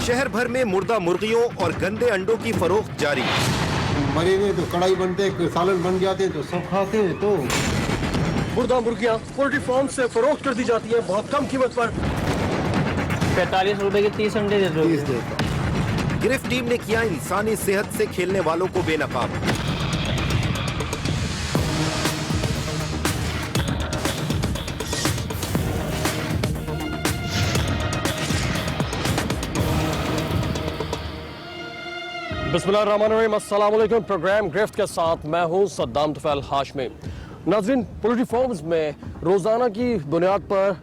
शहर भर में मुर्दा मुर्गियों और गंदे अंडों की फरोख्त जारी। मरे हुए तो कढ़ाई बनते, सालन बन जाते तो सब खाते हैं। तो मुर्दा मुर्गियाँ पोल्ट्री फार्म से फरोख्त कर दी जाती है बहुत कम कीमत पर। 45 रुपए के 30 अंडे दे दो। गिरफ्त टीम ने किया इंसानी सेहत से खेलने वालों को बेनकाब। बिस्मिल्लाहिर्रहमानिर्रहीम, अस्सलाम वालेकुम। प्रोग्राम गिरफ्त के साथ मैं हूं सद्दाम तुफैल हाशमी। नाज़रीन, पोल्ट्री फार्म्स में रोज़ाना की बुनियाद पर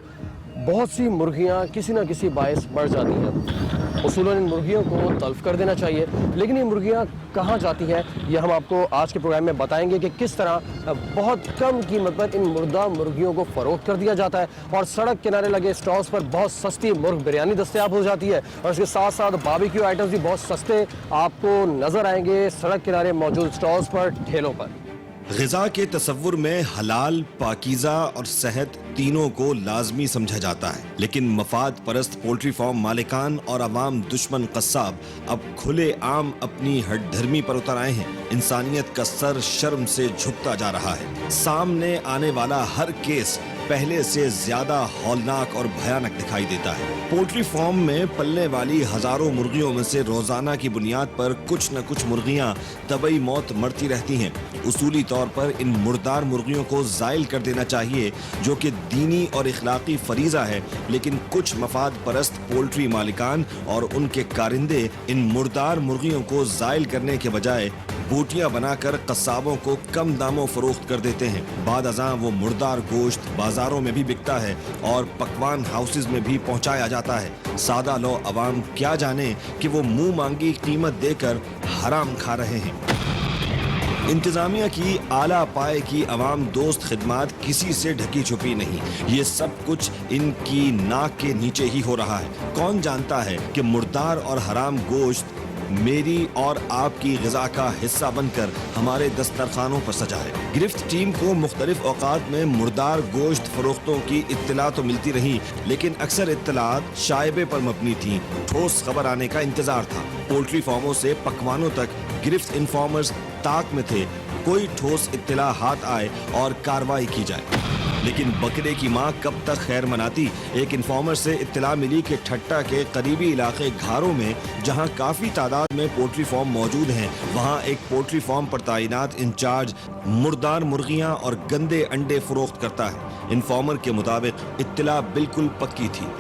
बहुत सी मुर्गियां किसी न किसी बायस मर जाती हैं। उसूलन इन मुर्गियों को तल्फ कर देना चाहिए, लेकिन ये मुर्गियां कहाँ जाती हैं ये हम आपको आज के प्रोग्राम में बताएंगे कि किस तरह बहुत कम कीमत पर इन मुर्दा मुर्गियों को फ़रोख्त कर दिया जाता है और सड़क किनारे लगे स्टॉल्स पर बहुत सस्ती मुर्ग बिरयानी दस्तयाब हो जाती है और इसके साथ साथ बारबेक्यू आइटम्स भी बहुत सस्ते आपको नज़र आएंगे सड़क किनारे मौजूद स्टॉल्स पर, ठेलों पर। ग़िज़ा के तसव्वुर में हलाल, पाकीज़ा और सेहत तीनों को लाजमी समझा जाता है, लेकिन मफाद परस्त पोल्ट्री फार्म मालिकान और अवाम दुश्मन कस्साब अब खुले आम अपनी हठधर्मी पर उतर आए हैं। इंसानियत का सर शर्म से झुकता जा रहा है। सामने आने वाला हर केस पहले से ज्यादा हौलनाक और भयानक दिखाई देता है। पोल्ट्री फार्म में पलने वाली हजारों मुर्गियों में से रोजाना की बुनियाद पर कुछ न कुछ मुर्गियां तबई मौत मरती रहती हैं। उसूली तौर पर इन मुर्दार मुर्गियों को जायल कर देना चाहिए, जो कि दीनी और इखलाकी फरीजा है, लेकिन कुछ मफाद परस्त पोल्ट्री मालिकान और उनके कारिंदे इन मुर्दार मुर्गियों को जायल करने के बजाय बोटियां बनाकर कस्साबों को कम दामों फरोख्त कर देते हैं। बाद अज़ां वो मुर्दार गोश्त बाजारों में भी बिकता है और पकवान हाउसेज में भी पहुंचाया जाता है। सादा लो अवाम क्या जाने कि वो मुंह मांगी कीमत देकर हराम खा रहे हैं। इंतजामिया की आला पाए की अवाम दोस्त खिदमात किसी से ढकी छुपी नहीं। ये सब कुछ इनकी नाक के नीचे ही हो रहा है। कौन जानता है कि मुर्दार और हराम गोश्त मेरी और आपकी ग़िज़ा का हिस्सा बनकर हमारे दस्तरखानों पर सजा है। गिरफ्त टीम को मुख्तलिफ औकात में मुर्दार गोश्त फरोख्तों की इत्तला तो मिलती रही, लेकिन अक्सर इत्तलात शाइबे पर मबनी थी। ठोस खबर आने का इंतजार था। पोल्ट्री फार्मों से पकवानों तक गिरफ्त इन्फॉर्मर्स ताक में थे, कोई ठोस इत्तला हाथ आए और कार्रवाई की जाए। लेकिन बकरे की माँ कब तक खैर मनाती। एक इन्फॉर्मर से इत्तला मिली कि ठट्टा के करीबी इलाके घारों में, जहाँ काफी तादाद में पोल्ट्री फार्म मौजूद हैं, वहाँ एक पोल्ट्री फार्म पर तैनात इंचार्ज मुर्दार मुर्गियाँ और गंदे अंडे फरोख्त करता है। इन्फॉर्मर के मुताबिक इत्तला बिल्कुल पक्की थी।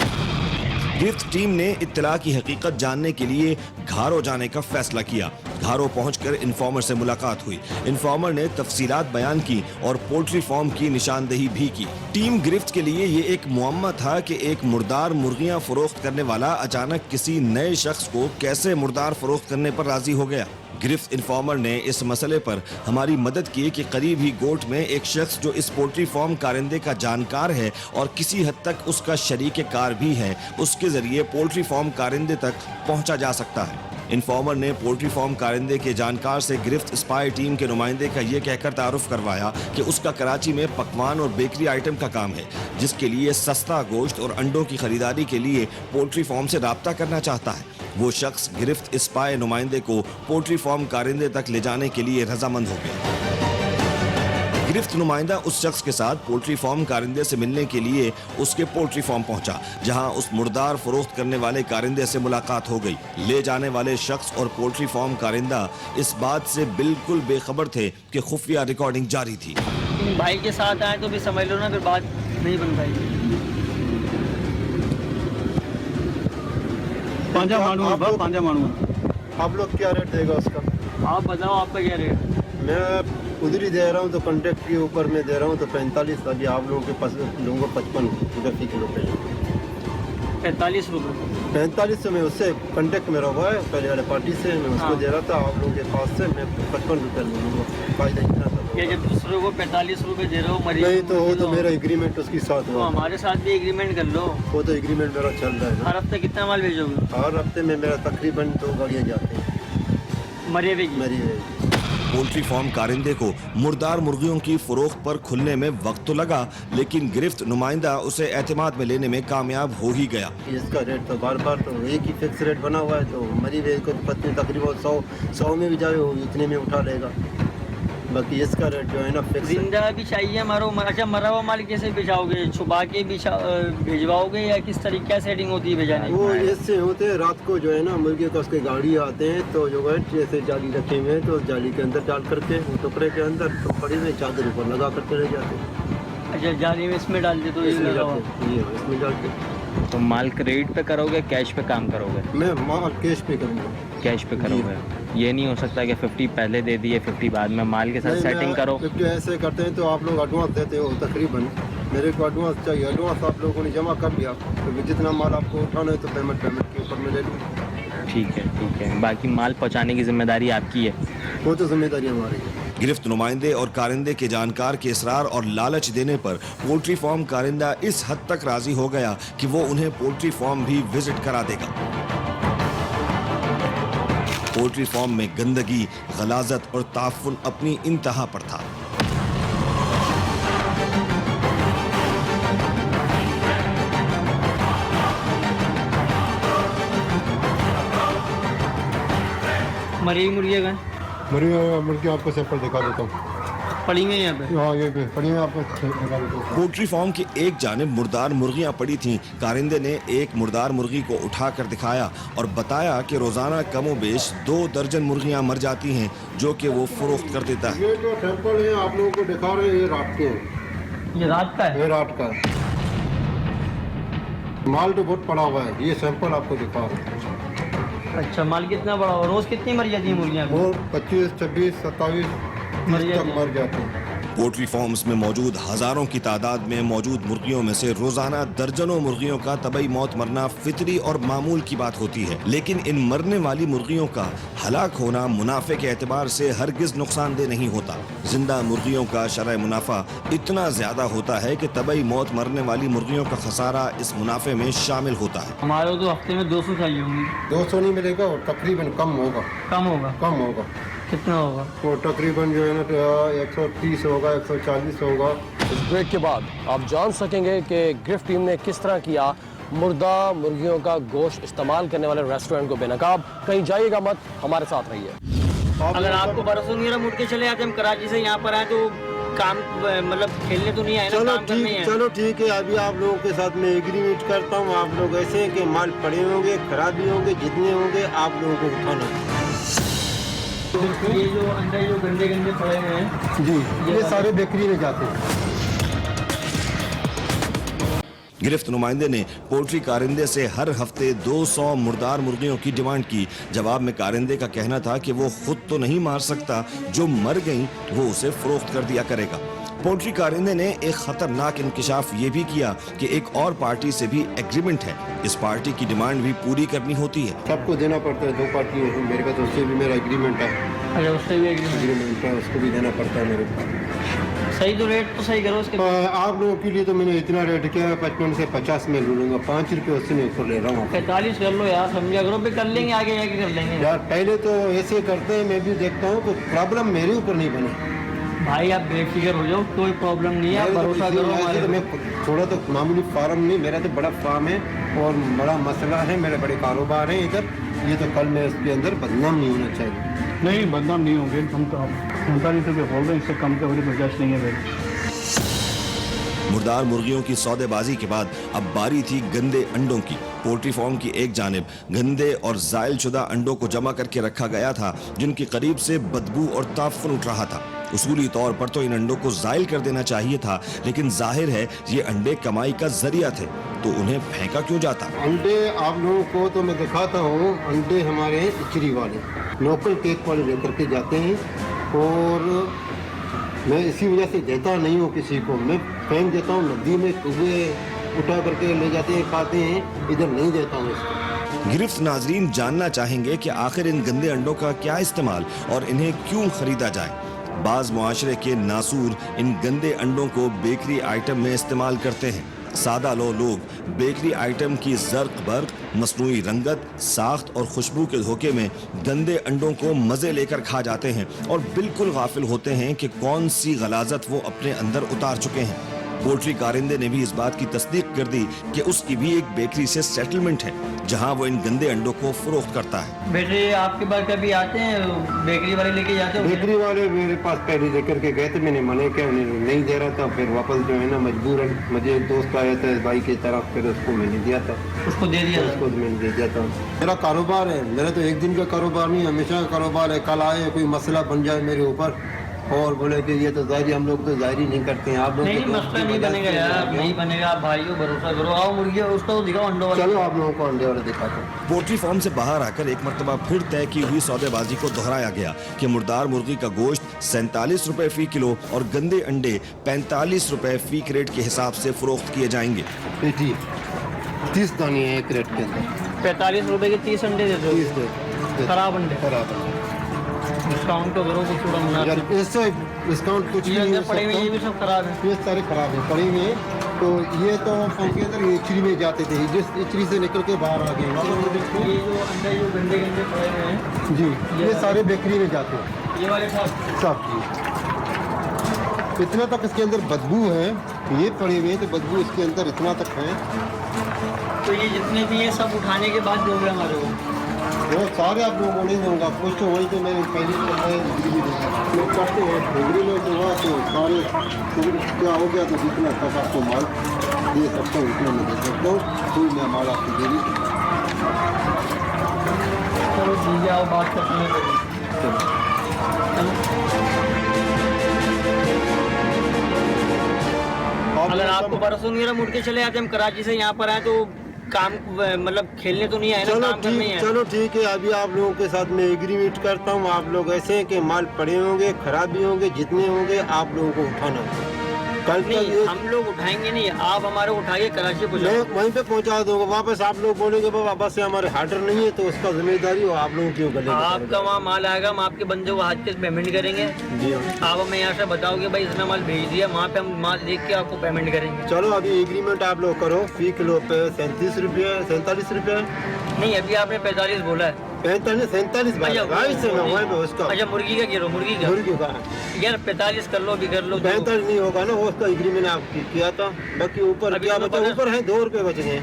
गिरफ्त टीम ने इत्तला की हकीकत जानने के लिए घारो जाने का फैसला किया। घारो पहुंचकर इन्फॉर्मर से मुलाकात हुई। इन्फॉर्मर ने तफसीलात बयान की और पोल्ट्री फार्म की निशानदेही भी की। टीम गिरफ्त के लिए ये एक मुअम्मा था कि एक मुर्दार मुर्गियां फरोख्त करने वाला अचानक किसी नए शख्स को कैसे मुर्दार फरोख्त करने पर राजी हो गया। गिरफ्त इन्फॉर्मर ने इस मसले पर हमारी मदद की कि करीब ही गोट में एक शख्स जो इस पोल्ट्री फार्म कारिंदे का जानकार है और किसी हद तक उसका शरीक कार भी है, उसके जरिए पोल्ट्री फार्म कारिंदे तक पहुंचा जा सकता है। इन्फॉर्मर ने पोल्ट्री फार्म कारिंदे के जानकार से गिरफ्त स्पाई टीम के नुमाइंदे का ये कहकर तारुफ करवाया कि उसका कराची में पकवान और बेकरी आइटम का काम है, जिसके लिए सस्ता गोश्त और अंडों की खरीदारी के लिए पोल्ट्री फार्म से राब्ता करना चाहता है। वो शख्स गिरफ्त स्पाई नुमाइंदे को पोल्ट्री फार्म कारिंदे तक ले जाने के लिए रजामंद हो गया। गिरफ्त नुमाइंदा उस शख्स के साथ पोल्ट्री फार्म कारिंदे से मिलने के लिए उसके पोल्ट्री फार्म पहुंचा, जहां उस मुर्दार फरोख्त करने वाले कारिंदे से मुलाकात हो गई। ले जाने वाले शख्स और पोल्ट्री फार्म कारिंदा इस बात से बिल्कुल बेखबर थे कि खुफिया रिकॉर्डिंग जारी थी। भाई के साथ आए तो भी समझ लो ना, फिर बात नहीं बन पाएगी। पांजा मानू आप लोग क्या रेट देगा उसका? आप बताओ आपका क्या रेट? मैं उधर ही दे रहा हूँ, तो कॉन्ट्रैक्ट के ऊपर मैं दे रहा हूँ तो 45। अभी आप लोगों के पास लूँगा 55 प्रति किलो पे। 45 रुपये। 45 से मैं उससे कॉन्ट्रैक्ट मेरा हुआ है पहले वाले पार्टी से, मैं उसको दे रहा था। आप लोगों के पास से मैं 55 रुपये लूँगा। फायदा इतना था। जब दूसरे को 45 रुपये दे रहे हो मरीज नहीं तो वो तो मेरा एग्रीमेंट उसके साथ हुआ। हमारे साथ भी एग्रीमेंट कर लो। वो तो एग्रीमेंट मेरा चल रहा है। हर हफ्ते कितना माल भेजोगे? हर हफ्ते में मेरा तकरीबन 2 गाड़ियाँ जाते हैं मरी हुई। पोल्ट्री फार्म कारिंदे को मुर्दार मुर्गियों की फरोख्त पर खुलने में वक्त तो लगा, लेकिन गिरफ्त नुमाइंदा उसे एतमाद में लेने में कामयाब हो ही गया। इसका रेट तो बार बार तो एक ही फिक्स रेट बना हुआ है, तो मरी हुए को पत्नी तकरीबन 100 में भी जाए वो इतने में उठा लेगा। बाकी इसका रेट जो है ना फिक्स है। जिंदा भी चाहिए अच्छा मरा हुआ माल कैसे भिजाओगे, छुपा के भिजवाओगे या किस तरीके क्या सेटिंग होती है भिजाने की? वो ऐसे होते हैं, रात को जो है ना मुर्गी का उसके गाड़ी आते हैं, तो जो है जैसे जाली रखे हुए हैं तो जाली के अंदर डाल करके वो टुकड़े के अंदर तो पड़े हुए चादर ऊपर लगा करके रह जाते हैं। अच्छा जाली में इसमें डाल दे तो इसमें डाल के तो माल क्रेडिट पे करोगे कैश पे काम करोगे? मैं माल कैश पे करूँगा। कैश पे करोगे? ये नहीं हो सकता कि 50 पहले दे दिए 50 बाद में, माल के साथ सेटिंग करो। 50 ऐसे करते हैं तो आप लोग एडवांस देते हो तकरीबन, मेरे को एडवांस चाहिए, एडवांस आप लोगों ने जमा कर दिया तो जितना माल आपको उठाना है तो पेमेंट के ऊपर मैं ले लूँगा। ठीक है। बाकी माल पहुंचाने की जिम्मेदारी आपकी है? वो तो जिम्मेदारी हमारी है। गिरफ्त नुमाइंदे और कारिंदे के जानकार के इसरार और लालच देने पर पोल्ट्री फार्म कारिंदा इस हद तक राजी हो गया कि वो उन्हें पोल्ट्री फार्म भी विजिट करा देगा। पोल्ट्री फार्म में गंदगी, गलाजत और ताफुन अपनी इंतहा पर था। मरी हुई मुर्गियाँ का मरी मुर्गी आपको सैंपल दिखा देता हूँ, पड़ी हुई यहाँ पे। हाँ ये पड़ी है, आपको दिखा देता हूँ। पोल्ट्री फार्म की एक जानिब मुर्दार मुर्गियां पड़ी थीं। कारिंदे ने एक मुर्दार मुर्गी को उठाकर दिखाया और बताया कि रोजाना कमोबेश 2 दर्जन मुर्गियां मर जाती हैं, जो कि वो फरोख्त कर देता है। ये जो सैंपल है आप लोगों को दिखा रहे हैं, ये रात के हैं। ये रात का है? ये रात का है। माल तो बहुत पड़ा हुआ है, ये सैंपल आपको दिखा रहे हैं। अच्छा माल कितना बड़ा हो, रोज कितनी मर जाती है मुर्गियाँ? वो 25, 26, 27 तक मर जाती हैं। पोल्ट्री फार्म्स में मौजूद हजारों की तादाद में मौजूद मुर्गियों में से रोजाना दर्जनों मुर्गियों का तबई मौत मरना फितरी और मामूल की बात होती है, लेकिन इन मरने वाली मुर्गियों का हलाक होना मुनाफे के एतबार से हरगिज नुकसानदेह नहीं होता। जिंदा मुर्गियों का शरह मुनाफा इतना ज्यादा होता है कि तबई मौत मरने वाली मुर्गियों का खसारा इस मुनाफे में शामिल होता है। हमारे तो हफ्ते में 200 चाहिए होंगी। 200 नहीं मिलेगा और तकरीबन कम होगा। कम होगा। कितना होगा? वो तकरीबन जो है ना 130 होगा, 140 होगा। इस ब्रेक के बाद आप जान सकेंगे कि गिरफ्त टीम ने किस तरह किया मुर्दा मुर्गियों का गोश्त इस्तेमाल करने वाले रेस्टोरेंट को बेनकाब। कहीं जाइएगा मत, हमारे साथ रहिए। अगर आपको भरोसा नहीं है मुड़ के चले आते, हम कराची से यहाँ पर आए तो काम मतलब खेलने तो नहीं आए ना, काम करने हैं। चलो ठीक है, अभी आप लोगों के साथ मैं एग्रीमेंट करता हूँ। आप लोग ऐसे हैं कि माल पड़े होंगे, खराब भी होंगे, जितने होंगे आप लोगों को उठाना। ये जो अंदर जो गंदे पड़े हुए हैं जी, ये सारे बेकरी में जाते हैं। गिरफ्त नुमाइंदे ने पोल्ट्री कारिंदे से हर हफ्ते 200 मुर्दार मुर्गियों की डिमांड की। जवाब में कारिंदे का कहना था कि वो खुद तो नहीं मार सकता, जो मर गई वो उसे फरोख्त कर दिया करेगा। पोल्ट्री कारिंदे ने एक खतरनाक इंकिशाफ ये भी किया कि एक और पार्टी से भी एग्रीमेंट है। इस पार्टी की डिमांड भी पूरी करनी होती है। सबको देना पड़ता है, 2 पार्टी है मेरे का, तो उससे भी मेरा एग्रीमेंट है। अच्छा उससे भी एग्रीमेंट है, उसको भी देना पड़ता है मेरे को। सही तो रेट तो सही करो उसके। आप लोगों के लिए तो मैंने इतना रेट किया है, 55 से 50 में लूँगा, 5 रुपये उससे मैं ऊपर ले रहा हूँ। 45 कर लो यार, समझा करो, फिर कर लेंगे, आगे जाके कर लेंगे यार। पहले तो ऐसे करते हैं, मैं भी देखता हूँ, तो प्रॉब्लम मेरे ऊपर नहीं बनी। भाई आप बेफिक्र हो जाओ, कोई प्रॉब्लम नहीं है, भरोसा करो हमारे। मैं थोड़ा तो मामूली फार्म नहीं, मेरा तो बड़ा फार्म है और बड़ा मसला है, मेरे बड़े कारोबार हैं इधर। ये तो कल मैं इसके अंदर बदनाम नहीं होना चाहिए। नहीं बदनाम नहीं होंगे, हम तो 45 रुपये बोल रहे हैं, इससे कम के वजह गुंजाइश नहीं है मेरी। मुर्दार मुर्गियों की सौदेबाजी के बाद अब बारी थी गंदे अंडों की। पोल्ट्री फार्म की एक जानिब गंदे और जायल शुदा अंडों को जमा करके रखा गया था, जिनकी करीब से बदबू और ताफुन उठ रहा था। उसूली तौर पर तो इन अंडों को जायल कर देना चाहिए था, लेकिन जाहिर है ये अंडे कमाई का जरिया थे, तो उन्हें फेंका क्यों जाता? अंडे आप लोगों को तो मैं दिखाता हूँ, अंडे हमारे इचरी वाले लोकल केक वाले लेकर के जाते हैं, और मैं इसी वजह से देता नहीं हूँ किसी को। मैं फेंक देता हूँ नदी में, कुएं उठा करके ले जाते हैं, खाते हैं, इधर नहीं देता हूँ इसको। गिरफ्त नाजरीन जानना चाहेंगे कि आखिर इन गंदे अंडों का क्या इस्तेमाल और इन्हें क्यों खरीदा जाए। बाज मुआशरे के नासूर इन गंदे अंडों को बेकरी आइटम में इस्तेमाल करते हैं। सादा लोग बेकरी आइटम की ज़र्क बर्क, मसनूई रंगत, साख्त और खुशबू के धोखे में गंदे अंडों को मज़े लेकर खा जाते हैं और बिल्कुल गाफिल होते हैं कि कौन सी गलाजत वो अपने अंदर उतार चुके हैं। पोल्ट्री कारिंदे ने भी इस बात की तस्दीक कर दी कि उसकी भी एक बेकरी से सेटलमेंट है जहां वो इन गंदे अंडों को फरोख्त करता है। बेटे आपके पास कभी आते हैं बेकरी वाले लेके जाते हो? बेकरी वाले मेरे पास पहले लेकर के गए थे, मैंने मना किया, उन्हें नहीं दे रहा था। फिर वापस जो है ना मजबूरन मुझे एक दोस्त आया था भाई की तरफ, फिर उसको मैंने दिया था। उसको दे दिया था? उसको मैंने दे दिया था। मेरा कारोबार है, मेरा तो एक दिन का कारोबार नहीं, हमेशा का कारोबार है। कल आए कोई मसला बन जाए मेरे ऊपर और बोले कि ये तो जाहिर, हम लोग तो जाहिर नहीं करते हैं, आप लोग नहीं मसला नहीं बनेगा यार, नहीं बनेगा। आप भाइयों भरोसा करो, आओ मुर्गी उसका तो दिखाओ अंडों वाला। चलो आप लोगों को अंडे वाले दिखाते हैं। पोल्ट्री फार्म से बाहर आकर एक मरतबा फिर तय की हुई सौदेबाजी को दोहराया गया कि मुर्दार मुर्गी का गोश्त 47 रुपए फी किलो और गंदे अंडे 45 रुपए फी क्रेट के हिसाब से फरोख्त किए जाएंगे। बेटी 30 दाने हैं एक रेट के अंदर। 45 रुपए के 30 अंडे दे दो। 30 दे। खराब अंडे? खराब है। डिस्काउंट तो करो कुछ थोड़ा यार मुनासिब। इससे डिस्काउंट कुछ ये नहीं अंदर हो पड़े हुए सकता। ये भी सब खराब है। ये सारे खराब हैं, पड़े हुए हैं। तो ये तो फार्म के अंदर इचरी में जाते थे, जिस इचरी से निकल के बाहर आ गए वापस ये देखो। ये जो अंडे जो गंदे गंदे पड़े हुए हैं जी ये सारे बेकरी में जाते हैं ये वाले सब जी। इतना तक इसके अंदर बदबू है, ये पड़े हुए हैं तो बदबू इसके अंदर इतना तक है। तो ये जितने भी हैं सब उठाने के बाद दोगे हमारे को? वो सारे आप लोगों को नहीं दूंगा, कुछ तो वही तो मैंने पहले डिग्री भी दूंगा। लोग करते हैं डिग्री में तो हुआ तो सारे क्या हो गया तो जितना तक आपको माल दे सकता हूँ उतना मैं दे सकता हूँ, कोई मैं माल आपको दे दी। चलो ठीक है, आओ बात करते हैं। अगर आपको परसों मेरा मुड़ के चले आते हम कराची से यहाँ पर आए तो काम मतलब खेलने तो नहीं आए ना, काम करने ही आए। चलो ठीक है, अभी आप लोगों के साथ मैं एग्रीमेंट करता हूँ। आप लोग ऐसे हैं कि माल पड़े होंगे, खराब भी होंगे, जितने होंगे आप लोगों को उठाना है। कल नहीं तक हम लोग उठाएंगे नहीं, आप हमारे उठा के कराची मैं पहुँचाओ। वहीं पे पहुंचा दूंगा। वापस आप लोग बोलेंगे बाबा बस से हमारे हार्डर नहीं है तो उसका जिम्मेदारी हो आप लोगों की गले में आपका वहाँ माल आएगा, हम आपके बंदे को हाथ के पेमेंट करेंगे। जी हाँ। आप हमें यहाँ से बताओगे भाई इतना माल भेज दिया, वहाँ पे हम माल देख के आपको पेमेंट करेंगे। चलो अभी एग्रीमेंट आप लोग करो, फी किलो पे 37 रुपये 47 रुपये नहीं अभी आपने 45 बोला है। 47 उसका अच्छा मुर्गी का गिरो, मुर्गी का मुर्गी का यार 45 कर लो, अभी कर लो। 45 नहीं होगा ना, वो उसका एग्रीमेंट आप किया था। बाकी ऊपर अभी क्या तो बचा, पता- ऊपर है 2 रुपये बच गए।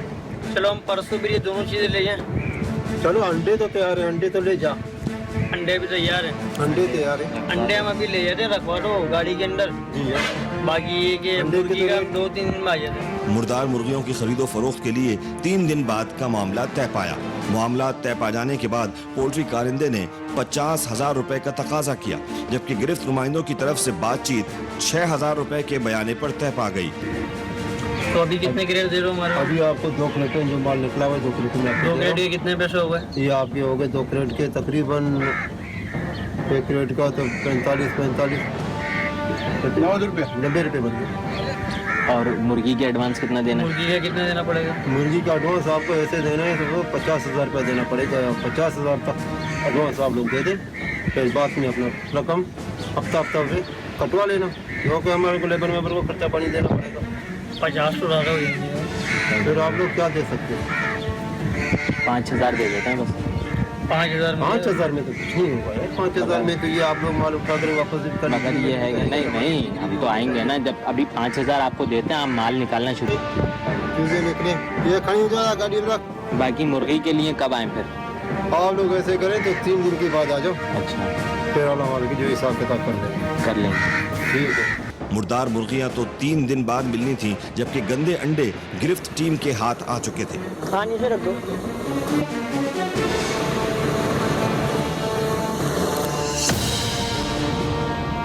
चलो हम परसों भी ये दोनों चीज़ें ले जाएं। चलो अंडे तो तैयार है, अंडे तो ले जा। अंडे भी तैयार है, अंडे तैयार है अंडे हम अभी ले जाते हैं, रखवा दो गाड़ी के अंदर। जी हाँ। बाकी ये कि अंडे मुर्गी कितने का रेट? 2-3 दिन में आ जाते हैं। मुर्दार मुर्गियों की खरीदो फरोख्त के लिए 3 दिन बाद का मामला तय पाया। मामला तय पा जाने के बाद पोल्ट्री कारिंदे ने 50,000 रुपए का तकाजा किया, जबकि गिरफ्त नुमाइंदों की तरफ से बातचीत 6,000 रुपए के बयाने पर तय पा गई। तो अभी कितने क्रेट दे रहे हो हमारे? अभी आपको 2 क्रेट जो माल निकला हुआ है 2 क्रेट में आपको 2 दे रहा क्रेट के कितने पैसे हो गए? हूं। ये आपके हो गए 2 क्रेट के तकरीबन, एक क्रेट का तो 45 90 रुपये बन गए। और मुर्गी के एडवांस कितना देना है? मुर्गी का कितना देना पड़ेगा? मुर्गी का एडवांस आपको ऐसे देना है तो वो 50,000 रुपये देना पड़ेगा। 50,000 तक एडवांस आप लोग दे दें, फिर बाद में अपना रकम हफ्ता से कटवा लेना, क्योंकि हमारे को लेबर मेबर को खर्चा पानी देना पड़ेगा। 50 तो ज़्यादा हो जाएंगे। फिर आप लोग क्या दे सकते हैं? 5,000 दे देते हैं बस। 5,000 में 5,000 में तो कुछ नहीं होगा यार। 5,000 में तो ये आप लोग माल उठा कर वापस कर मगर ये है कि नहीं हम तो आएंगे ना, जब अभी 5,000 आपको देते हैं हम माल निकालना शुरू। चीज़ें निकले ये खड़ी हो जाएगा गाड़ी में रख। बाकी मुर्गी के लिए कब आए फिर? आप लोग ऐसे करें तो 3 दिन के बाद आ जाओ, अच्छा फिर वाला माल की जो हिसाब किताब कर लेंगे। कर लेंगे। ठीक है। मुर्दार मुर्गियां तो 3 दिन बाद मिलनी थी, जबकि गंदे अंडे गिरफ्त टीम के हाथ आ चुके थे। खाने से रख दो।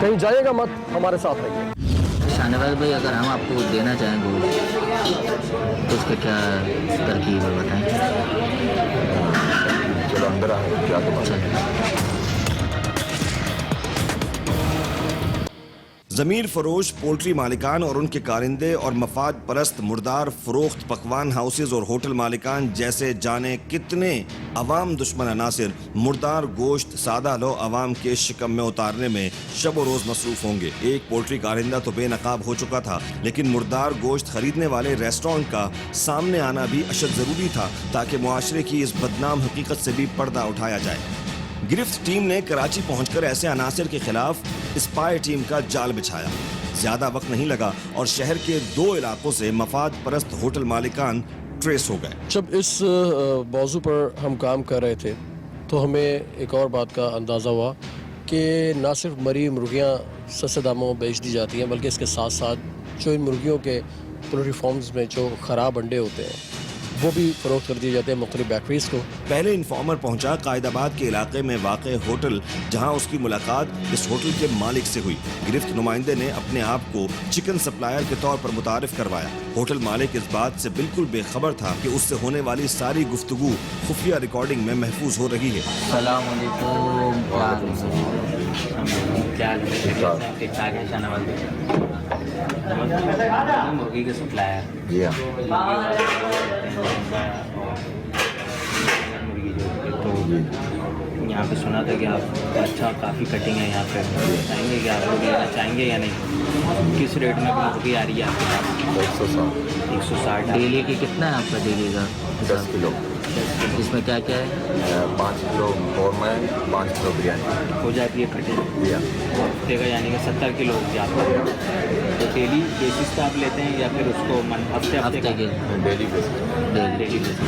कहीं जाइएगा मत, हमारे साथ रहिए। शाहनवाज भाई अगर हम आपको देना चाहें गोश्त तो उसका क्या तरकीब है बताएं। चलो अंदर आए, क्या तो चलिए। जमीर फरोश, पोल्ट्री मालिकान और उनके कारिंदे और मफाद परस्त मुर्दार फरोख्त पकवान हाउसेज और होटल मालिकान जैसे जाने कितने अवाम दुश्मन अनासिर मुर्दार गोश्त सादा लो अवाम के शिकम में उतारने में शब व रोज मसरूफ होंगे। एक पोल्ट्री कारिंदा तो बेनकाब हो चुका था, लेकिन मुर्दार गोश्त खरीदने वाले रेस्टोरेंट का सामने आना भी अशद जरूरी था ताकि मुआशरे की इस बदनाम हकीकत से भी पर्दा उठाया जाए। गिरफ्त टीम ने कराची पहुंचकर ऐसे अनासिर के खिलाफ स्पाई टीम का जाल बिछाया। ज्यादा वक्त नहीं लगा और शहर के 2 इलाकों से मफाद परस्त होटल मालिकान ट्रेस हो गए। जब इस मौजू पर हम काम कर रहे थे तो हमें एक और बात का अंदाज़ा हुआ कि ना सिर्फ मरी मुर्गियाँ सस्ते दामों में बेच दी जाती हैं, बल्कि इसके साथ साथ जो इन मुर्गियों के पोल्ट्री फार्म्स में जो ख़राब अंडे होते हैं वो भी फरोख्त कर दिए जाते हैं मुख्तलिफ बेकरीज को। पहले इन्फॉर्मर पहुंचा कायदाबाद के इलाके में वाक़े होटल, जहां उसकी मुलाकात इस होटल के मालिक से हुई। गिरफ्त नुमाइंदे ने अपने आप को चिकन सप्लायर के तौर पर मुतारिफ करवाया। होटल मालिक इस बात से बिल्कुल बेखबर था कि उससे होने वाली सारी गुफ्तगू खुफिया रिकॉर्डिंग में महफूज हो रही है। मुर्गी के सप्लायर मुर्गी जो तो यहाँ पे सुना था कि आप अच्छा काफ़ी कटिंग है यहाँ पे, चाहेंगे कि आप लोग लेना चाहेंगे या नहीं? किस रेट में मुर्गी आ रही है आपके पास? 160। डेली की कितना है आपका डेली का? 10 किलो। इसमें क्या क्या है? 5 किलो कौरमा है, 5 किलो बिरयानी हो जाती है कटिंग या हफ्ते का, यानी कि 70 किलो हो गया आपका। तो डेली बेसिस पे आप लेते हैं या फिर उसको हफ्ते के डेली बेसिस। Daily basis.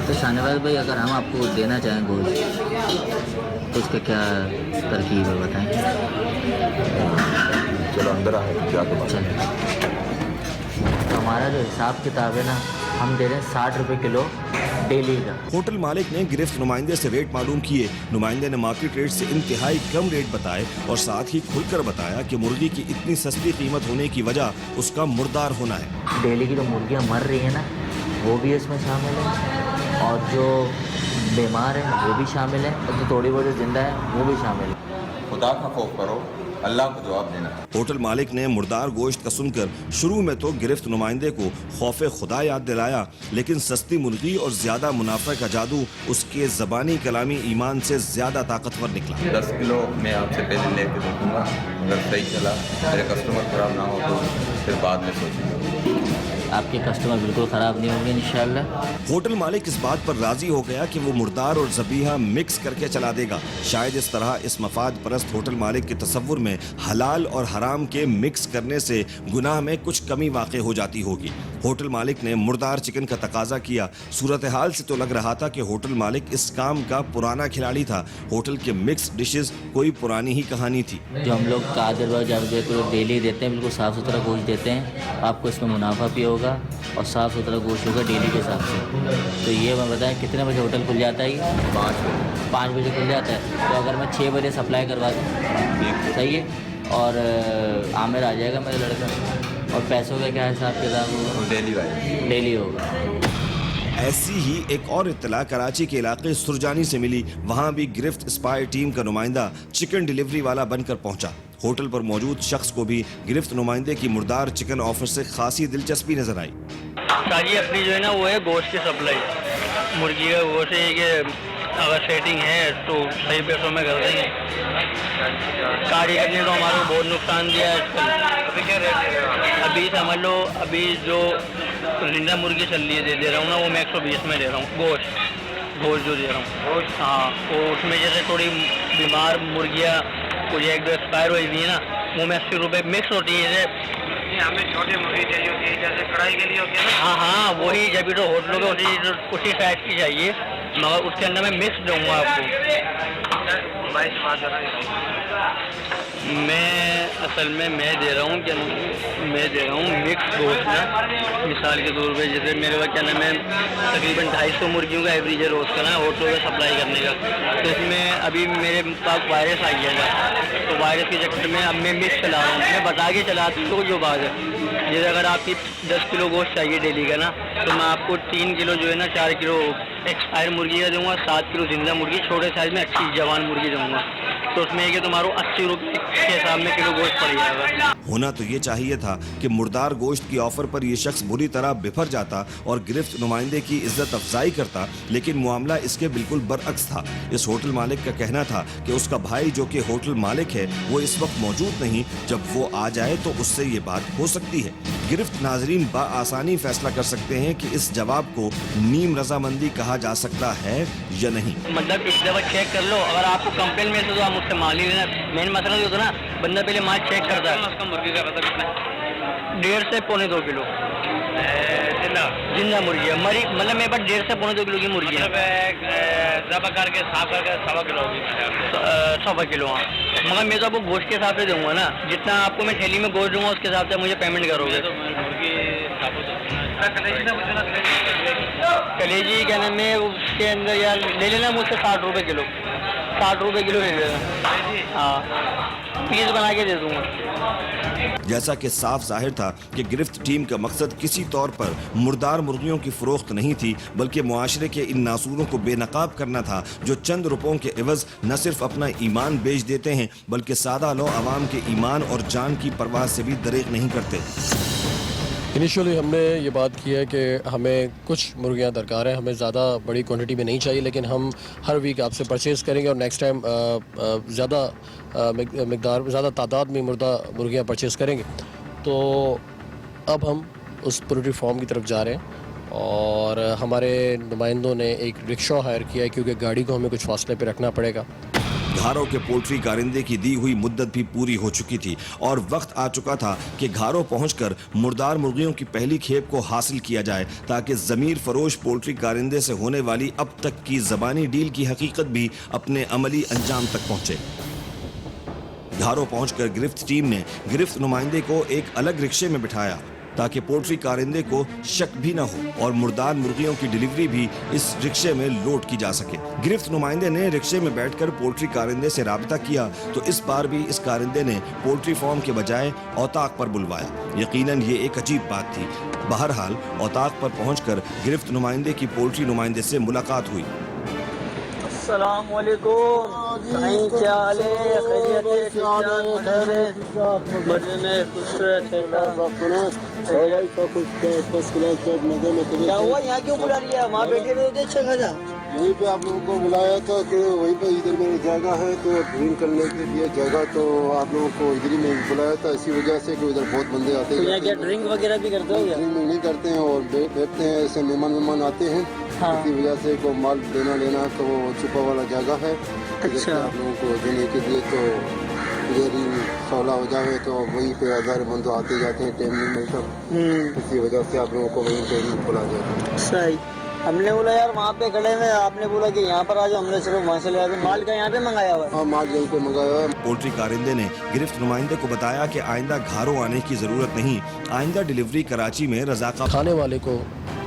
तो शाहनवाज भाई, अगर हम आपको देना चाहें गोश्त तो उसका क्या तरकीब है बताएं? चलो अंदर आए क्या तो हमारा जो हिसाब किताब है ना, हम दे रहे हैं 60 रुपये किलो डेली का। होटल मालिक ने गिरफ्त नुमाइंदे से रेट मालूम किए। नुमाइंदे ने मार्केट रेट से इंतहाई कम रेट बताए और साथ ही खुलकर बताया कि मुर्गी की इतनी सस्ती कीमत होने की वजह उसका मुर्दार होना है। डेली की जो मुर्गियाँ मर रही हैं ना, वो भी इसमें शामिल है, और जो बीमार है वो भी शामिल है, और जो थोड़ी बहुत जिंदा है वो भी शामिल है। खुदा का खौफ करो, अल्लाह को जवाब देना। होटल मालिक ने मुर्दार गोश्त का सुनकर शुरू में तो गिरफ्त नुमाइंदे को खौफे खुदा याद दिलाया, लेकिन सस्ती मुर्गी और ज्यादा मुनाफे का जादू उसके जबानी कलामी ईमान से ज्यादा ताकतवर निकला। 10 किलो मैं आपसे पहले लेके देखूंगा, अगर सही चला, मेरे कस्टमर खराब ना हो तो फिर बाद में सोचेंगे। आपके कस्टमर बिल्कुल ख़राब नहीं होंगे इंशाल्लाह। होटल मालिक इस बात पर राजी हो गया कि वो मुर्दार और ज़बीहा मिक्स करके चला देगा। शायद इस तरह इस मफाद परस्त होटल मालिक के तसव्वुर में हलाल और हराम के मिक्स करने से गुनाह में कुछ कमी वाक़ई हो जाती होगी। होटल मालिक ने मुर्दार चिकन का तकाजा किया। सूरत हाल से तो लग रहा था कि होटल मालिक इस काम का पुराना खिलाड़ी था। होटल के मिक्स डिशेस कोई पुरानी ही कहानी थी। जो हम लोग कादर को डेली देते हैं, बिल्कुल साफ़ सुथरा गोश्त देते हैं, आपको इसमें मुनाफा भी होगा और साफ़ सुथरा गोश्त होगा डेली के हिसाब से। तो ये मैं बताएं कितने बजे होटल खुल जाता है? 5 बजे खुल जाता है। तो अगर मैं 6 बजे सप्लाई करवा दूँ सही है, और आमिर आ जाएगा मेरा लड़का, और पैसों का क्या हिसाब किताब? डेली होगा। ऐसी ही एक और इत्तला कराची के इलाके सुरजानी से मिली। वहाँ भी गिरफ्त स्पाई टीम का नुमाइंदा चिकन डिलीवरी वाला बनकर पहुंचा। होटल पर मौजूद शख्स को भी गिरफ्त नुमाइंदे की मुर्दार चिकन ऑफर से खासी दिलचस्पी नजर आई। साजी अपनी जो है ना वो है गोश्त की सप्लाई। मुर्गी का गोश्त है कि अगर सेटिंग है तो सही पैसों में कर देंगे। कारीगर ने तो हमारे को बहुत नुकसान दिया है आजकल। अभी समझ लो, अभी जो जिंदा मुर्गी चल रही है दे रहा हूँ ना, वो मैं 120 में दे रहा हूँ। गोश्त जो दे रहा हूँ, हाँ, वो उसमें जैसे थोड़ी बीमार मुर्गियाँ कुछ 1-2 एक्सपायर हुई थी ना, वो में 80 रुपये मिक्स होती है। जैसे हमें छोटी मुर्गी चाहिए होती है, जैसे कढ़ाई के लिए होती है ना। हाँ, वही जब भी तो होटलों में उसी साइज की चाहिए, मगर उसके अंदर मैं मिक्स दूँगा आपको। मैं असल में मैं दे रहा हूँ मिक्स गोश्त ना। मिसाल के तौर पे जैसे मेरे पास क्या नाम है, तकरीबन 250 मुर्गियों का एवरेज है रोज़ का ना, होटलों में सप्लाई करने का। तो इसमें अभी मेरे पास वायरस आ गया था, तो वायरस के चक्कर में अब मैं मिक्स चला रहा हूँ। मैं बता के चलाती हूँ जो बात है। जैसे अगर आपकी 10 किलो गोश्त चाहिए डेली का ना, तो मैं आपको 3 किलो जो है ना, 4 किलो एक्सपायर मुर्गी का दूँगा, 7 किलो जिंदा मुर्गी छोटे साइज़ में अच्छी जवान मुर्गी दूँगा। तो उसमें है कि तुम्हारा 80 रुपये के हिसाब में किलो गोश्त पड़ जाएगा। होना तो ये चाहिए था कि मुर्दार गोश्त की ऑफर पर ये शख्स बुरी तरह बिफर जाता और गिरफ्त नुमाइंदे की इज्जत अफजाई करता, लेकिन मामला इसके बिल्कुल बरअक्स था। इस होटल मालिक का कहना था कि उसका भाई जो कि होटल मालिक है वो इस वक्त मौजूद नहीं, जब वो आ जाए तो उससे ये बात हो सकती है। गिरफ्त नाजरीन बआसानी फैसला कर सकते हैं कि इस जवाब को नीम रजामंदी कहा जा सकता है या नहीं। मतलब एक दफा चेक कर लो, अगर आपको कंप्लेन मिले तो आप मुझसे माल ही लेना। मेन मसला जो होता ना, बंदा पहले माल चेक करता है। उसका मुर्गी का पता कितना? 1.5 से 2.25 किलो जिंदा मुर्गी है। मरी मतलब मेरे पास 1.5 से 2.25 किलो की मुर्गी है। जबा करके साफ करके 1.25 किलो होगी, 1.25 किलो। हाँ, मगर मैं तो आपको गोश्त के हिसाब से दूंगा ना, जितना आपको मैं थैली में गोश्त दूंगा उसके हिसाब से मुझे पेमेंट करोगे। कलेजी क्या नाम है उसके अंदर यार ले लेना मुझसे 60 रुपये किलो, 60 रुपये किलो ले लेना। हाँ, पीस बना के दे दूंगा। जैसा कि साफ जाहिर था कि गिरफ्त टीम का मकसद किसी तौर पर मुर्दार मुर्गियों की फरोख्त नहीं थी, बल्कि मुआशरे के इन नासूरों को बेनकाब करना था जो चंद रुपयों के एवज न सिर्फ अपना ईमान बेच देते हैं बल्कि सादा लो आवाम के ईमान और जान की परवाह से भी दरेक नहीं करते। इनिशियली हमने ये बात की है कि हमें कुछ मुर्गियाँ दरकार हैं, हमें ज़्यादा बड़ी क्वांटिटी में नहीं चाहिए, लेकिन हम हर वीक आपसे परचेज़ करेंगे और नेक्स्ट टाइम ज़्यादा मिकदार ज़्यादा तादाद में मुर्गियाँ परचेज़ करेंगे। तो अब हम उस पोल्ट्री फार्म की तरफ जा रहे हैं और हमारे नुमाइंदों ने एक रिक्शा हायर किया है क्योंकि गाड़ी को हमें कुछ फासले पे रखना पड़ेगा। घारों के पोल्ट्री कारिंदे की दी हुई मुद्दत भी पूरी हो चुकी थी और वक्त आ चुका था कि घारों पहुंचकर मुर्दार मुर्गियों की पहली खेप को हासिल किया जाए ताकि जमीर फरोश पोल्ट्री कारिंदे से होने वाली अब तक की जबानी डील की हकीकत भी अपने अमली अंजाम तक पहुंचे। घारों पहुंचकर गिरफ्त टीम ने गिरफ्त नुमाइंदे को एक अलग रिक्शे में बिठाया ताकि पोल्ट्री कारिंदे को शक भी न हो और मुर्दार मुर्गियों की डिलीवरी भी इस रिक्शे में लोड की जा सके। गिरफ्त नुमाइंदे ने रिक्शे में बैठकर पोल्ट्री कारिंदे से राब्ता किया तो इस बार भी इस कारिंदे ने पोल्ट्री फार्म के बजाय औताक पर बुलवाया। यकीनन ये एक अजीब बात थी। बहरहाल औताक पर पहुंचकर गिरफ्त नुमाइंदे की पोल्ट्री नुमाइंदे से मुलाकात हुई। अस्सलाम वालेकुम, क्या हाल है? खैरियत है? मजे में खुश रहे। क्या हुआ, यहाँ क्यों बुला लिया? वहाँ बैठे हुए थे, अच्छा खासा। यहीं पे आप लोगों को बुलाया था कि वहीं पे इधर मेरी जगह है तो ड्रिल करने के लिए जगह, तो आप लोगों को इधर ही में बुलाया था इसी वजह से कि उधर बहुत बंदे आते हैं। यहाँ क्या ड्रिंक वगैरह भी करते हो? ड्रिंक नहीं करते हैं और बैठते हैं, ऐसे मेहमान आते हैं। हाँ। इसी वजह से को माल देना लेना तो वो छुपा वाला जगह है। अच्छा। आप लोगों को देने के लिए तो इधर ही सौला हो जाए तो वहीं पे 1000 बंदे आते जाते हैं, टाइम नहीं मिलता। इसी वजह से आप लोगों को वहीं पे ही बुला जाता है। सही। हमने बोला यार वहाँ पे खड़े में, आपने बोला कि यहाँ पर आ जाओ, हमने चलो वहाँ से ले आते। माल का यहाँ पे मंगाया हुआ है? हाँ, माल यहीं पे मंगाया है। पोल्ट्री कारिंदे ने गिरफ्त नुमाइंदे को बताया कि आइंदा घारों आने की जरूरत नहीं, आइंदा डिलीवरी कराची में रजाका। खाने वाले को,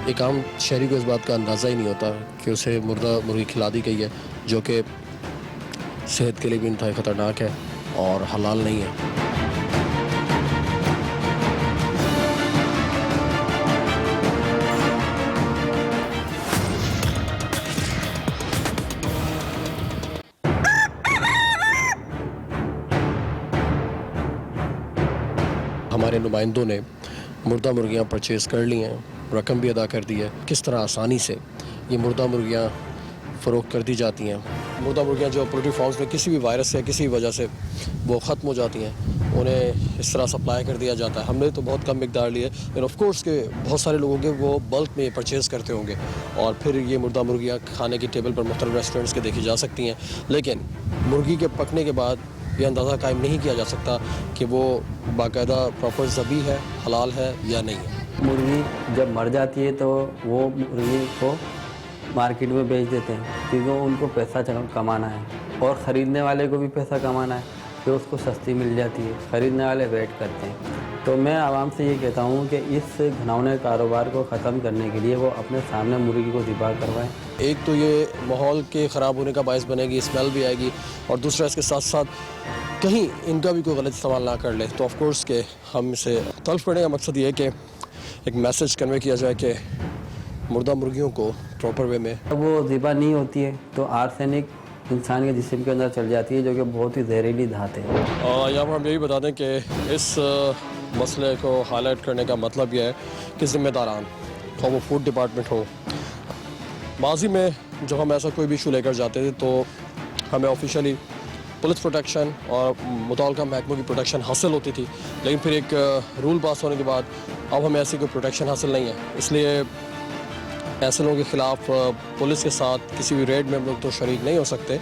एक आम शहरी को इस बात का अंदाज़ा ही नहीं होता कि उसे मुर्गी खिला दी गई है जो कि सेहत के लिए भी इंतहाई ख़तरनाक है और हलाल नहीं है। हमारे नुमाइंदों ने मुर्दा मुर्गियाँ परचेज़ कर ली हैं, रकम भी अदा कर दी है। किस तरह आसानी से ये मुर्दा मुर्गियाँ फ़रोख्त कर दी जाती हैं। मुर्दा मुर्गियाँ जो पोल्ट्री फार्म्स में किसी भी वायरस या किसी वजह से वो ख़त्म हो जाती हैं, उन्हें इस तरह सप्लाई कर दिया जाता है। हमने तो बहुत कम मिकदार लिए, लेकिन ऑफ कोर्स के बहुत सारे लोगों के वो बल्क में परचेज़ करते होंगे और फिर ये मुर्दा मुर्गियाँ खाने की टेबल पर मुख्तलिफ रेस्टोरेंट्स के देखी जा सकती हैं। लेकिन मुर्गी के पकने के बाद ये अंदाज़ा कायम नहीं किया जा सकता कि वो बाकायदा प्रॉपर ज़बी है, हलाल है या नहीं है। मुर्गी जब मर जाती है तो वो मुर्गी को मार्केट में बेच देते हैं क्योंकि उनको पैसा कमाना है और ख़रीदने वाले को भी पैसा कमाना है, तो उसको सस्ती मिल जाती है, ख़रीदने वाले वेट करते हैं। तो मैं आवाम से ये कहता हूँ कि इस घिनौने कारोबार को ख़त्म करने के लिए वो अपने सामने मुर्गी को ज़िबा करवाएं। एक तो ये माहौल के ख़राब होने का बायस बनेगी, स्मेल भी आएगी, और दूसरा इसके साथ साथ कहीं इनका भी कोई गलत इस्तेमाल ना कर ले तो ऑफ कोर्स के हम इसे तल्फ़ करने का मकसद ये है कि एक मैसेज कन्वे किया जाए कि मुर्दा मुर्गियों को प्रॉपर वे में वो ज़िबा नहीं होती है तो आर्सेनिक इंसान के जिस्म के अंदर चल जाती है, जो कि बहुत ही जहरीली धात है। यहाँ पर हम यही बता दें कि इस मसले को हाईलाइट करने का मतलब यह है कि ज़िम्मेदारान, तो वो फूड डिपार्टमेंट हो, माजी में जब हम ऐसा कोई भी इशू लेकर जाते थे तो हमें ऑफिशियली पुलिस प्रोटेक्शन और मुतल्लिका महकमों की प्रोटेक्शन हासिल होती थी, लेकिन फिर एक रूल पास होने के बाद अब हमें ऐसी कोई प्रोटेक्शन हासिल नहीं है। इसलिए ऐसे लोगों के ख़िलाफ़ पुलिस के साथ किसी भी रेड में हम लोग तो शरीक नहीं हो सकते,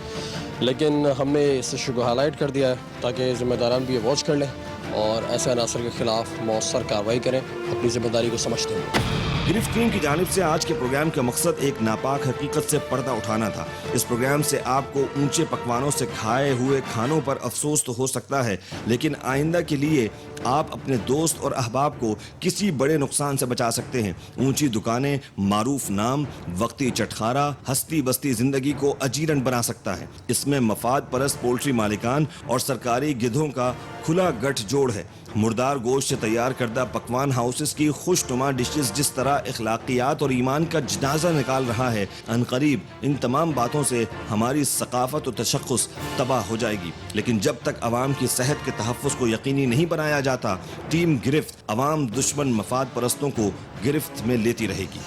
लेकिन हमने इस इशू को हाईलाइट कर दिया है ताकि ज़िम्मेदारान भी ये वॉच कर लें और ऐसे अनासर के ख़िलाफ़ मौसर कार्रवाई करें, अपनी ज़िम्मेदारी को समझते हैं। गिरफ्त टीम की जानिब से आज के प्रोग्राम का मकसद एक नापाक हकीकत से पर्दा उठाना था। इस प्रोग्राम से आपको ऊंचे पकवानों से खाए हुए खानों पर अफसोस तो हो सकता है, लेकिन आइंदा के लिए आप अपने दोस्त और अहबाब को किसी बड़े नुकसान से बचा सकते हैं। ऊंची दुकानें, मारूफ नाम, वक्ती चटखारा हस्ती बस्ती जिंदगी को अजीरन बना सकता है। इसमें मफाद परस्त पोल्ट्री मालिकान और सरकारी गिधों का खुला गठजोड़ है। मुर्दार गोश्त से तैयार करदा पकवान हाउसेस की खुशनुमा डिशेस जिस तरह इखलाकियात और ईमान का जनाजा निकाल रहा है, अनकरीब इन तमाम बातों से हमारी सकाफत और तशख्खुस तबाह हो जाएगी। लेकिन जब तक अवाम की सेहत के तहफ़्फ़ुज़ को यकीनी नहीं बनाया जाता, टीम गिरफ्त अवाम दुश्मन मफाद परस्तों को गिरफ्त में लेती रहेगी।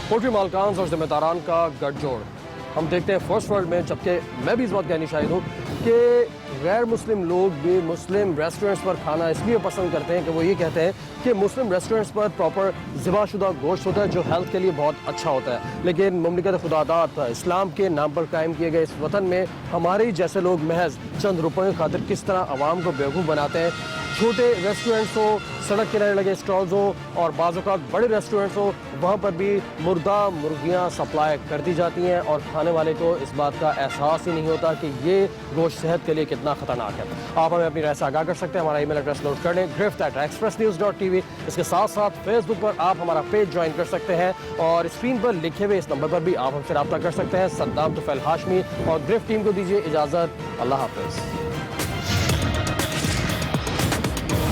पोल्ट्री मालकान और जिम्मेदारान का गठजोड़ हम देखते हैं फर्स्ट वर्ल्ड में, जबकि मैं भी इस बात का शाहिद हूँ कि गैर मुस्लिम लोग भी मुस्लिम रेस्टोरेंट्स पर खाना इसलिए पसंद करते हैं कि वो ये कहते हैं कि मुस्लिम रेस्टोरेंट्स पर प्रॉपर ज़िबाशुदा गोश्त होता है जो हेल्थ के लिए बहुत अच्छा होता है। लेकिन मुमलिकत खुदादात इस्लाम के नाम पर कायम किए गए इस वतन में हमारे जैसे लोग महज चंद रुपयों की खातिर किस तरह आवाम को बेवकूफ़ बनाते हैं। छोटे रेस्टोरेंट्स हो, सड़क किनारे लगे स्टॉल्स हो और बाज़ औक़ात बड़े रेस्टोरेंट्स हो, वहाँ पर भी मुर्दा मुर्गियाँ सप्लाई कर दी जाती हैं और खाने वाले को इस बात का एहसास ही नहीं होता कि ये गोश्त सेहत के लिए कितना ख़तरनाक है। आप हमें अपनी राय से आगाह कर सकते हैं। हमारा ईमेल एड्रेस नोट कर लें, grift@expressnews.tv। इसके साथ साथ फेसबुक पर आप हमारा पेज ज्वाइन कर सकते हैं और स्क्रीन पर लिखे हुए इस नंबर पर भी आप हमसे रब्ता कर सकते हैं। सद्दाम तुफैल हाशमी और गिरफ्त टीम को दीजिए इजाज़त। अल्लाह हाफ़िज़।